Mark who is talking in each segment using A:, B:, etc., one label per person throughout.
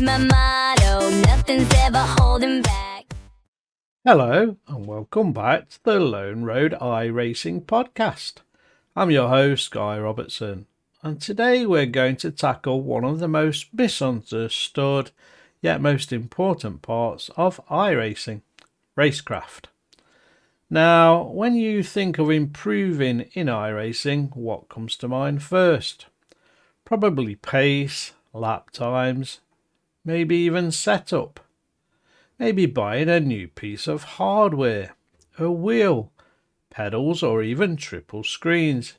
A: my motto, nothing's ever holding back.
B: Hello and welcome back to the Lone Road iRacing podcast. I'm your host Guy Robertson, and today we're going to tackle one of the most misunderstood yet most important parts of iRacing, Racecraft. Now, when you think of improving in iRacing, what comes to mind first? Probably pace, lap times, maybe even setup. Maybe buying a new piece of hardware, a wheel, pedals or even triple screens,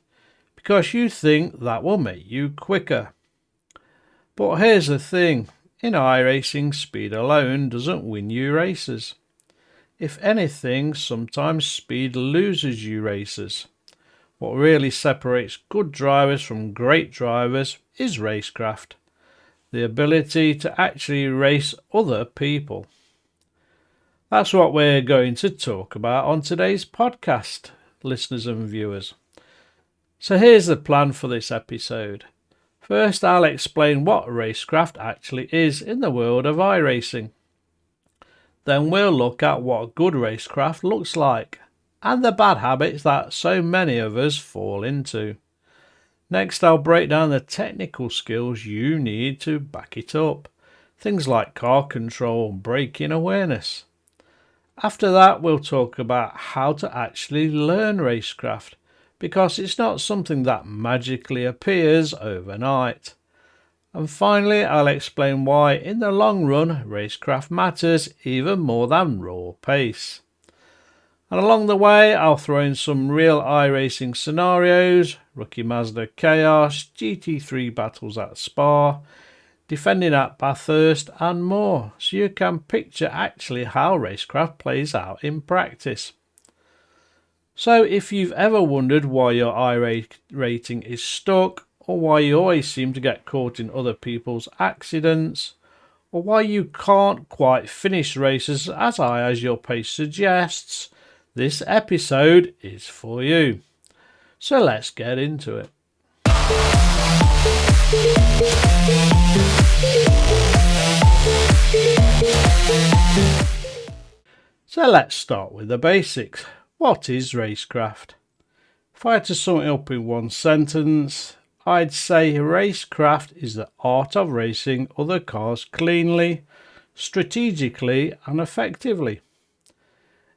B: because you think that will make you quicker. But here's the thing, in iRacing, speed alone doesn't win you races. If anything, sometimes speed loses you races. What really separates good drivers from great drivers is Racecraft, the ability to actually race other people. That's what we're going to talk about on today's podcast, listeners and viewers. So here's the plan for this episode. First, I'll explain what Racecraft actually is in the world of iRacing. Then we'll look at what good Racecraft looks like, and the bad habits that so many of us fall into. Next, I'll break down the technical skills you need to back it up. Things like car control and braking awareness. After that, we'll talk about how to actually learn Racecraft, because it's not something that magically appears overnight. And finally, I'll explain why in the long run Racecraft matters even more than raw pace. And along the way, I'll throw in some real iRacing scenarios, Rookie Mazda Chaos, GT3 battles at Spa, defending at Bathurst and more, so you can picture actually how Racecraft plays out in practice. So if you've ever wondered why your iRating is stuck, or why you always seem to get caught in other people's accidents, or why you can't quite finish races as high as your pace suggests, this episode is for you. So let's get into it. So let's start with the basics. What is Racecraft? If I had to sum it up in one sentence, I'd say Racecraft is the art of racing other cars cleanly, strategically and effectively.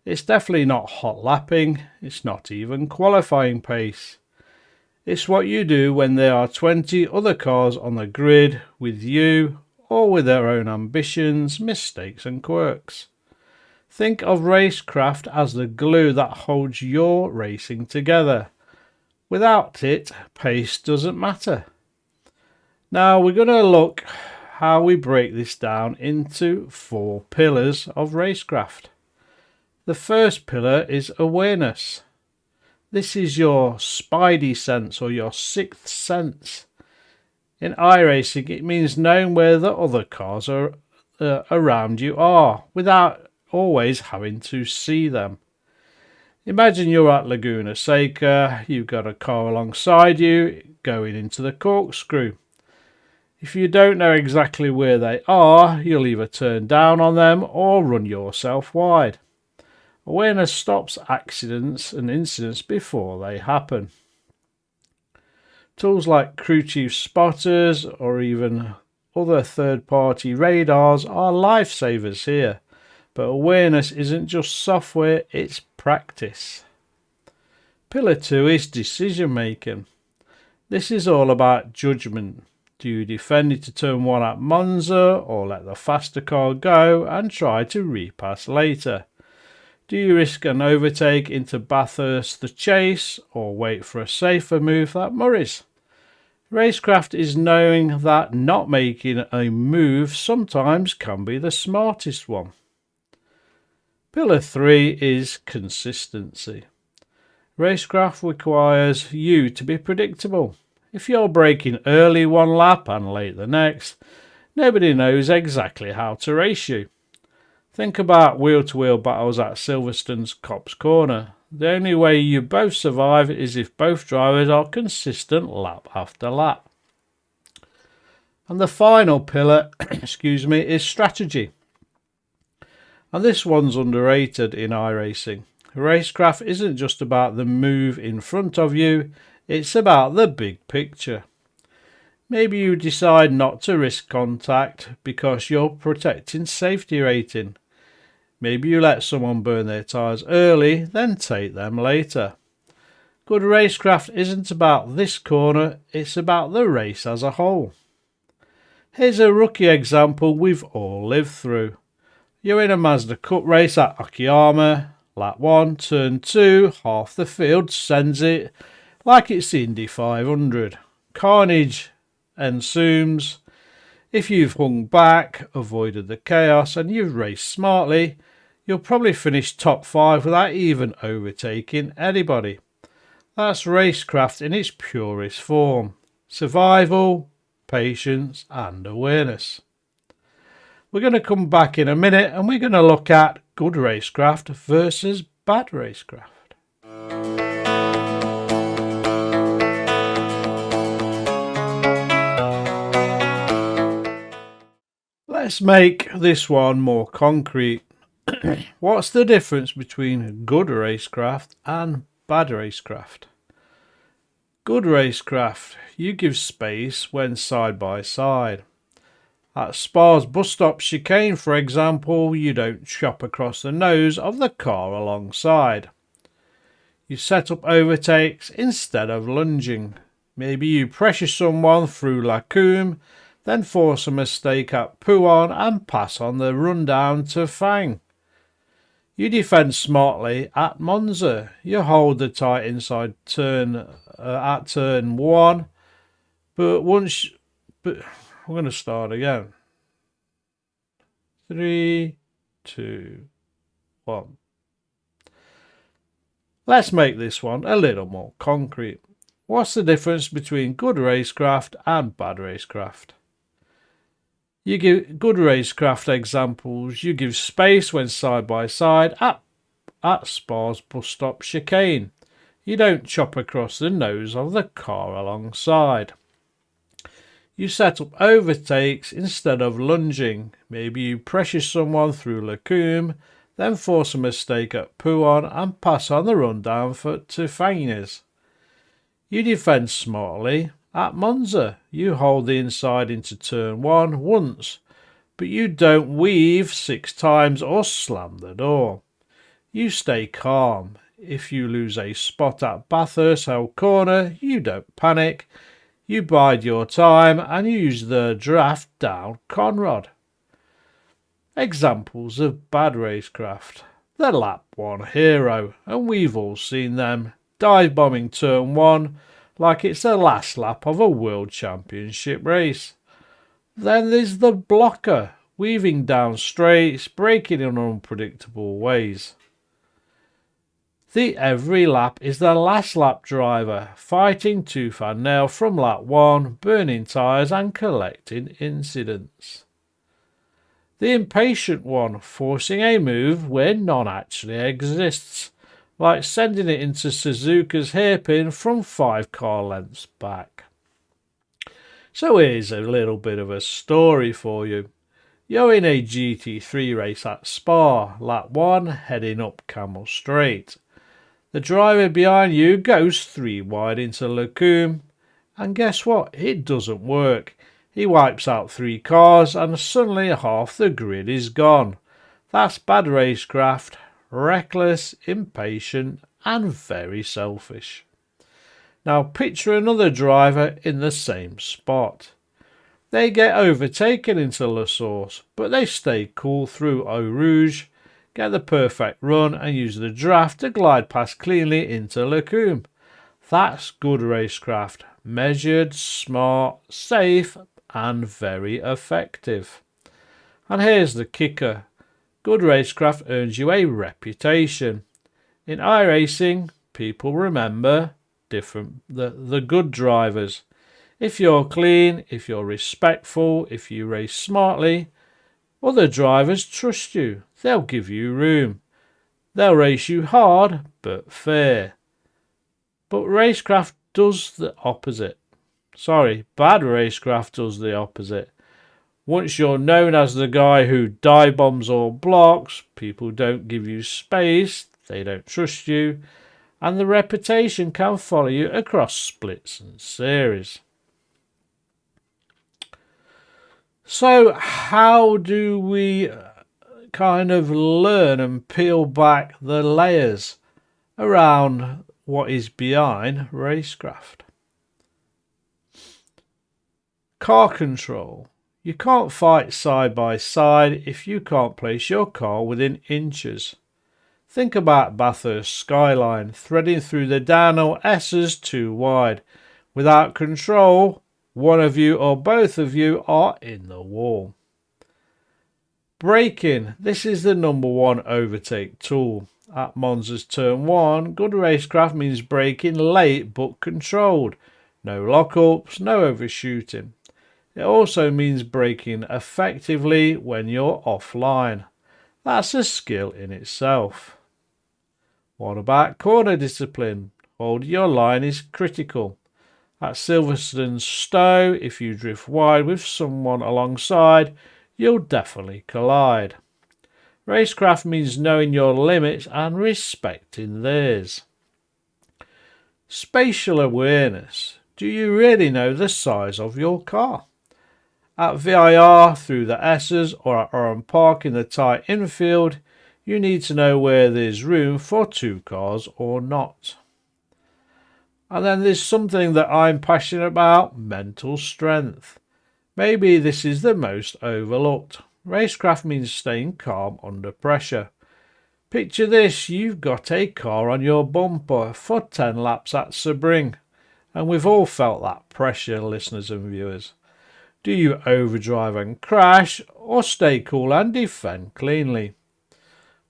B: It's definitely not hot lapping, it's not even qualifying pace. It's what you do when there are 20 other cars on the grid with you, or with their own ambitions, mistakes and quirks. Think of Racecraft as the glue that holds your racing together. Without it, pace doesn't matter. Now we're going to look how we break this down into 4 pillars of Racecraft. The first pillar is awareness. This is your spidey sense or your sixth sense. In iRacing, it means knowing where the other cars are around you are, without always having to see them. Imagine you're at Laguna Seca, you've got a car alongside you going into the corkscrew. If you don't know exactly where they are, you'll either turn down on them or run yourself wide. Awareness stops accidents and incidents before they happen. Tools like crew chief spotters or even other third-party radars are lifesavers here. But awareness isn't just software, it's practice. Pillar 2 is decision making. This is all about judgment. Do you defend it to turn 1 at Monza, or let the faster car go and try to repass later? Do you risk an overtake into Bathurst the chase, or wait for a safer move at Murray's? Racecraft is knowing that not making a move sometimes can be the smartest one. Pillar 3 is consistency. Racecraft requires you to be predictable. If you're braking early one lap and late the next, nobody knows exactly how to race you. Think about wheel-to-wheel battles at Silverstone's Cops Corner. The only way you both survive is if both drivers are consistent lap after lap. And the final pillar, excuse me, is strategy. And this one's underrated in iRacing. Racecraft isn't just about the move in front of you, it's about the big picture. Maybe you decide not to risk contact because you're protecting safety rating. Maybe you let someone burn their tyres early, then take them later. Good racecraft isn't about this corner, it's about the race as a whole. Here's a rookie example we've all lived through. You're in a Mazda Cup race at Akiyama, lap 1, turn 2, half the field sends it like it's the Indy 500. Carnage ensues. If you've hung back, avoided the chaos and you've raced smartly, you'll probably finish top 5 without even overtaking anybody. That's racecraft in its purest form. Survival, patience and awareness. We're going to come back in a minute and we're going to look at good racecraft versus bad racecraft. Let's make this one more concrete. What's the difference between good racecraft and bad racecraft? Good racecraft, you give space when side by side. At Spa's bus stop chicane, for example, you don't chop across the nose of the car alongside. You set up overtakes instead of lunging. Maybe you pressure someone through Lacombe, then force a mistake at Pouan and pass on the rundown to Fang. You defend smartly at Monza. You hold the tight inside turn at turn 1, but we're going to start again. 3, 2, 1. Let's make this one a little more concrete. What's the difference between good racecraft and bad racecraft? You give good racecraft examples. You give space when side by side at Spa's bus stop chicane. You don't chop across the nose of the car alongside. You set up overtakes instead of lunging. Maybe you pressure someone through Lacombe, then force a mistake at Pouan and pass on the rundown to Fagnes. You defend smartly. At Monza, you hold the inside into turn 1 once, but you don't weave 6 times or slam the door. You stay calm. If you lose a spot at Bathurst corner, you don't panic. You bide your time and use the draft down conrod. Examples of bad racecraft. The lap 1 hero, and we've all seen them, dive bombing turn 1 like it's the last lap of a world championship race. Then there's the blocker, weaving down straights, braking in unpredictable ways. The every lap is the last lap driver, fighting tooth and nail from lap 1, burning tyres and collecting incidents. The impatient one, forcing a move where none actually exists, like sending it into Suzuka's hairpin from 5 car lengths back. So here's a little bit of a story for you. You're in a GT3 race at Spa, lap 1, heading up Camel Straight. The driver behind you goes 3 wide into Lacombe, and guess what? It doesn't work. He wipes out 3 cars and suddenly half the grid is gone. That's bad racecraft, reckless, impatient and very selfish. Now picture another driver in the same spot. They get overtaken into La Source, but they stay cool through Eau Rouge, get the perfect run and use the draft to glide past cleanly into Lacombe. That's good racecraft, measured, smart, safe and very effective. And here's the kicker. Good racecraft earns you a reputation. In iRacing, people remember the good drivers. If you're clean, if you're respectful, if you race smartly, other drivers trust you. They'll give you room. They'll race you hard but fair. But racecraft does the opposite. Sorry, bad racecraft does the opposite. Once you're known as the guy who dive bombs or blocks, people don't give you space, they don't trust you, and the reputation can follow you across splits and series. So how do we kind of learn and peel back the layers around what is behind racecraft? Car control. You can't fight side by side if you can't place your car within inches. Think about Bathurst skyline threading through the downhill S's too wide. Without control, one of you or both of you are in the wall. Braking. This is the number one overtake tool. At Monza's turn 1, good racecraft means braking late but controlled. No lockups, no overshooting. It also means braking effectively when you're offline. That's a skill in itself. What about corner discipline? Holding your line is critical. At Silverstone Stowe, if you drift wide with someone alongside, you'll definitely collide. Racecraft means knowing your limits and respecting theirs. Spatial awareness. Do you really know the size of your car? At VIR through the S's or at Oran Park in the tight infield, you need to know where there's room for 2 cars or not. And then there's something that I'm passionate about, mental strength. Maybe this is the most overlooked. Racecraft means staying calm under pressure. Picture this, you've got a car on your bumper for 10 laps at Sebring. And we've all felt that pressure, listeners and viewers. Do you overdrive and crash, or stay cool and defend cleanly?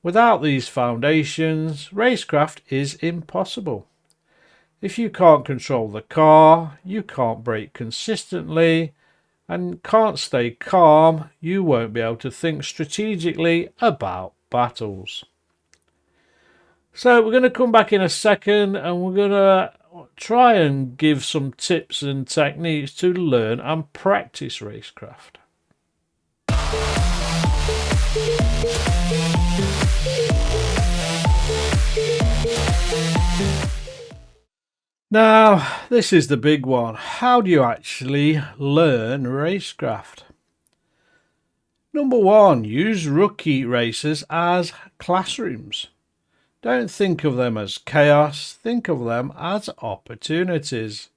B: Without these foundations, racecraft is impossible. If you can't control the car, you can't brake consistently, and can't stay calm, you won't be able to think strategically about battles. So we're going to come back in a second and we're going to try and give some tips and techniques to learn and practice racecraft. Now, this is the big one. How do you actually learn racecraft? Number 1, use rookie races as classrooms. Don't think of them as chaos, think of them as opportunities.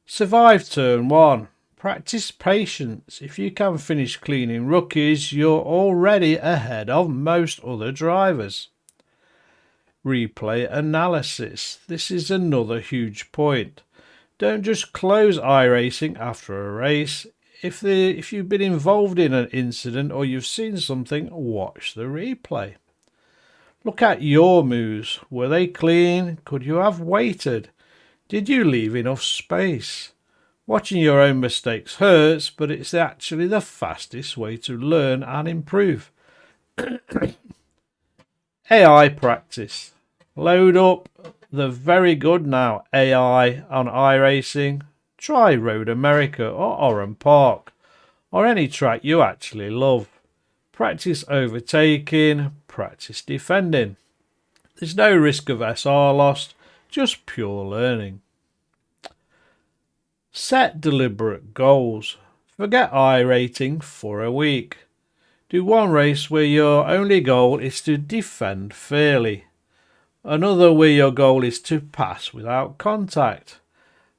B: Survive turn 1. Practice patience. If you can finish cleaning rookies, you're already ahead of most other drivers. Replay analysis. This is another huge point. Don't just close iRacing after a race. If you've been involved in an incident or you've seen something, watch the replay. Look at your moves. Were they clean? Could you have waited? Did you leave enough space? Watching your own mistakes hurts, but it's actually the fastest way to learn and improve. AI practice. Load up the very good now AI on iRacing. Try Road America or Oran Park or any track you actually love. Practice overtaking, practice defending. There's no risk of SR lost, just pure learning. Set deliberate goals. Forget iRating for a week. Do one race where your only goal is to defend fairly. Another where your goal is to pass without contact.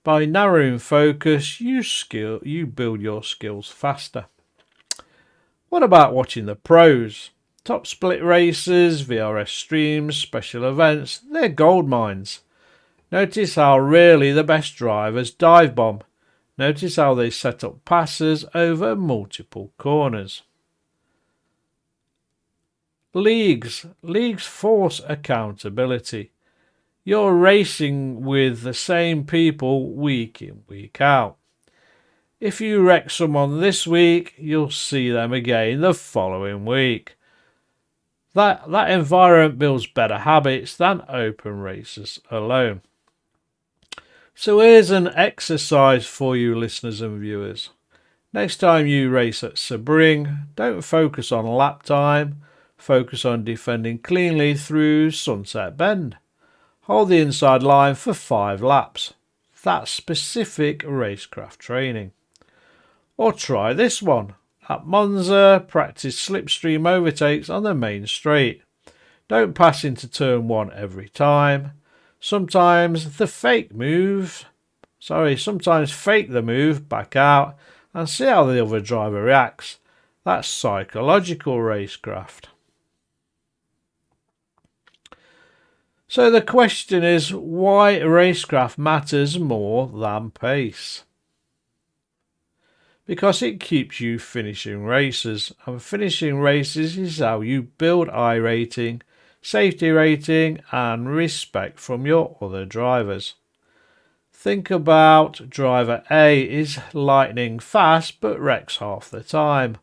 B: By narrowing focus, you build your skills faster. What about watching the pros? Top split races, VRS streams, special events, they're gold mines. Notice how rarely the best drivers dive bomb. Notice how they set up passes over multiple corners. Leagues force accountability. You're racing with the same people week in, week out. If you wreck someone this week, you'll see them again the following week. That environment builds better habits than open races alone. So here's an exercise for you listeners and viewers. Next time you race at Sebring, don't focus on lap time, focus on defending cleanly through Sunset Bend. Hold the inside line for 5 laps. That's specific Racecraft training. Or try this one. At Monza, practice slipstream overtakes on the main straight. Don't pass into turn 1 every time. Sometimes fake the move, back out, and see how the other driver reacts. That's psychological racecraft. So the question is, why racecraft matters more than pace? Because it keeps you finishing races, and finishing races is how you build iRating, safety rating and respect from your other drivers. Think about driver A is lightning fast but wrecks half the time,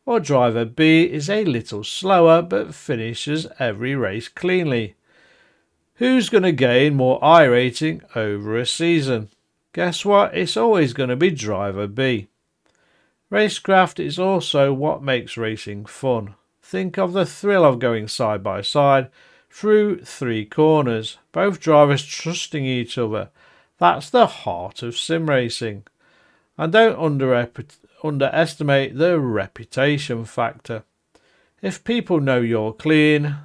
B: or driver B is a little slower but finishes every race cleanly. Who's going to gain more iRating over a season? Guess what? It's always going to be driver B. Racecraft is also what makes racing fun. Think of the thrill of going side by side through 3 corners, both drivers trusting each other. That's the heart of sim racing. And don't underestimate the reputation factor. If people know you're clean,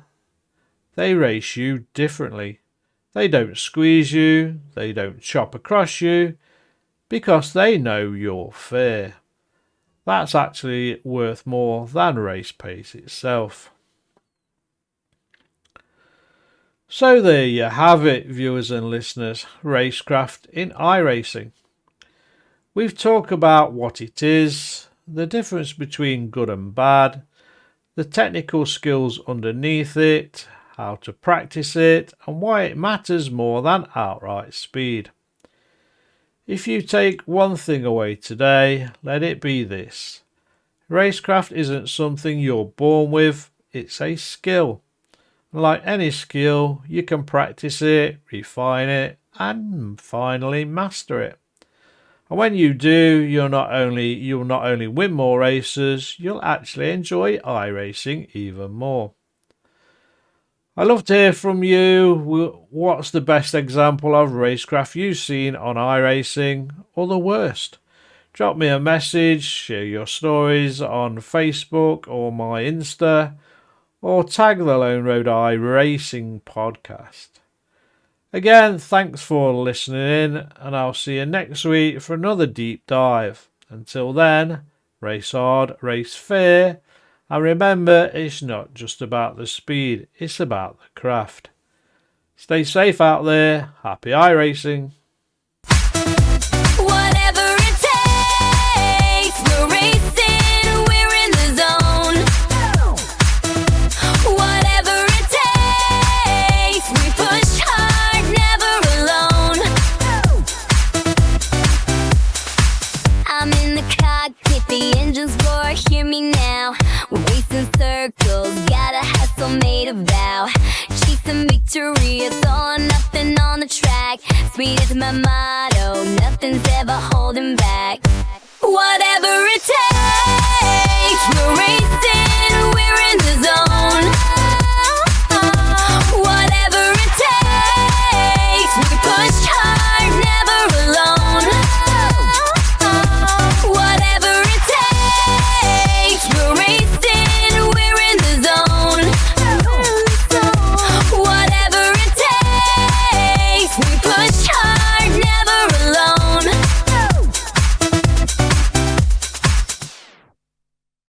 B: they race you differently. They don't squeeze you, they don't chop across you, because they know you're fair. That's actually worth more than race pace itself. So there you have it, viewers and listeners, Racecraft in iRacing. We've talked about what it is, the difference between good and bad, the technical skills underneath it, how to practice it, and why it matters more than outright speed. If you take one thing away today, let it be this. Racecraft isn't something you're born with, it's a skill. Like any skill, you can practice it, refine it, and finally master it. And when you do, you'll not only win more races, you'll actually enjoy iRacing even more. I'd love to hear from you. What's the best example of racecraft you've seen on iRacing, or the worst? Drop me a message, share your stories on Facebook or my Insta, or tag the Lone Road iRacing podcast. Again, thanks for listening in, and I'll see you next week for another deep dive. Until then, race hard, race fair, and remember, it's not just about the speed, it's about the craft. Stay safe out there. Happy iRacing.
A: Whatever it takes, we're racing, we're in the zone. Whatever it takes, we push hard, never alone. I'm in the cockpit, the engines roar, hear me now. We're racing circles, got a hustle made of vow. Chasing victory, it's all or nothing on the track. Speed is my motto, nothing's ever holding back. Whatever it takes, we're